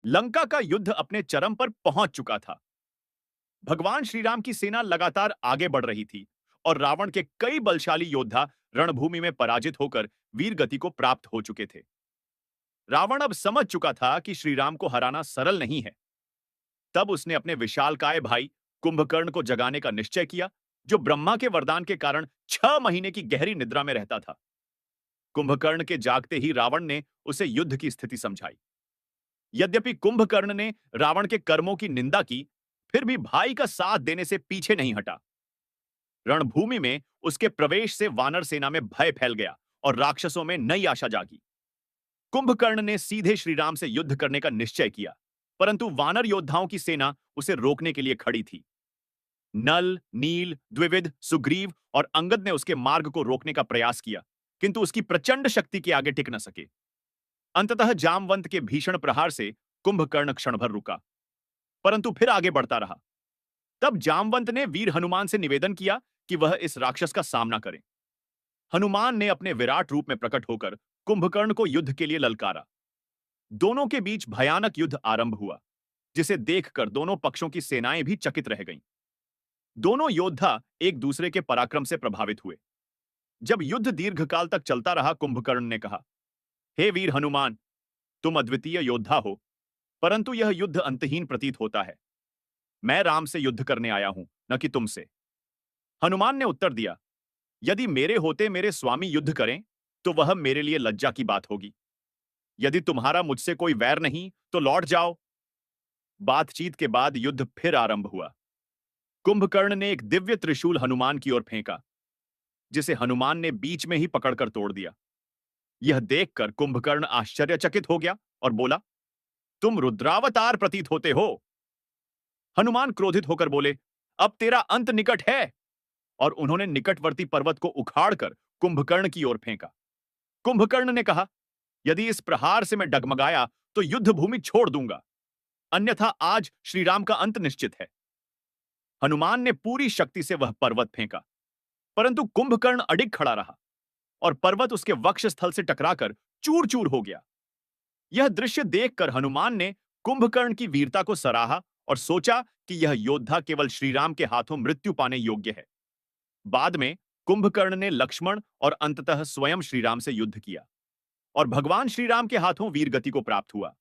लंका का युद्ध अपने चरम पर पहुंच चुका था। भगवान श्री राम की सेना लगातार आगे बढ़ रही थी और रावण के कई बलशाली योद्धा रणभूमि में पराजित होकर वीर गति को प्राप्त हो चुके थे। रावण अब समझ चुका था कि श्री राम को हराना सरल नहीं है। तब उसने अपने विशालकाय भाई कुंभकर्ण को जगाने का निश्चय किया, जो ब्रह्मा के वरदान के कारण 6 महीने की गहरी निद्रा में रहता था। कुंभकर्ण के जागते ही रावण ने उसे युद्ध की स्थिति समझाई। यद्यपि कुंभकर्ण ने रावण के कर्मों की निंदा की, फिर भी भाई का साथ देने से पीछे नहीं हटा। रणभूमि में उसके प्रवेश से वानर सेना में भय फैल गया और राक्षसों में नई आशा जागी। कुंभकर्ण ने सीधे श्रीराम से युद्ध करने का निश्चय किया, परंतु वानर योद्धाओं की सेना उसे रोकने के लिए खड़ी थी। नल, नील, द्विविद, सुग्रीव और अंगद ने उसके मार्ग को रोकने का प्रयास किया, किंतु उसकी प्रचंड शक्ति के आगे टिक न सके। अंततः जामवंत के भीषण प्रहार से कुंभकर्ण क्षण भर रुका, परंतु फिर आगे बढ़ता रहा। तब जामवंत ने वीर हनुमान से निवेदन किया कि वह इस राक्षस का सामना करें। हनुमान ने अपने विराट रूप में प्रकट होकर कुंभकर्ण को युद्ध के लिए ललकारा। दोनों के बीच भयानक युद्ध आरंभ हुआ, जिसे देखकर दोनों पक्षों की सेनाएं भी चकित रह गईं। दोनों योद्धा एक दूसरे के पराक्रम से प्रभावित हुए। जब युद्ध दीर्घकाल तक चलता रहा, कुंभकर्ण ने कहा, हे वीर हनुमान, तुम अद्वितीय योद्धा हो, परंतु यह युद्ध अंतहीन प्रतीत होता है। मैं राम से युद्ध करने आया हूं, न कि तुमसे। हनुमान ने उत्तर दिया, यदि मेरे होते मेरे स्वामी युद्ध करें, तो वह मेरे लिए लज्जा की बात होगी। यदि तुम्हारा मुझसे कोई वैर नहीं, तो लौट जाओ। बातचीत के बाद युद्ध फिर आरंभ हुआ। कुंभकर्ण ने एक दिव्य त्रिशूल हनुमान की ओर फेंका, जिसे हनुमान ने बीच में ही पकड़कर तोड़ दिया। यह देखकर कुंभकर्ण आश्चर्यचकित हो गया और बोला, तुम रुद्रावतार प्रतीत होते हो। हनुमान क्रोधित होकर बोले, अब तेरा अंत निकट है, और उन्होंने निकटवर्ती पर्वत को उखाड़कर कुंभकर्ण की ओर फेंका। कुंभकर्ण ने कहा, यदि इस प्रहार से मैं डगमगाया तो युद्ध भूमि छोड़ दूंगा, अन्यथा आज श्री राम का अंत निश्चित है। हनुमान ने पूरी शक्ति से वह पर्वत फेंका, परंतु कुंभकर्ण अडिग खड़ा रहा और पर्वत उसके वक्षस्थल से टकराकर चूर चूर हो गया। यह दृश्य देखकर हनुमान ने कुंभकर्ण की वीरता को सराहा और सोचा कि यह योद्धा केवल श्रीराम के हाथों मृत्यु पाने योग्य है। बाद में कुंभकर्ण ने लक्ष्मण और अंततः स्वयं श्रीराम से युद्ध किया और भगवान श्रीराम के हाथों वीरगति को प्राप्त हुआ।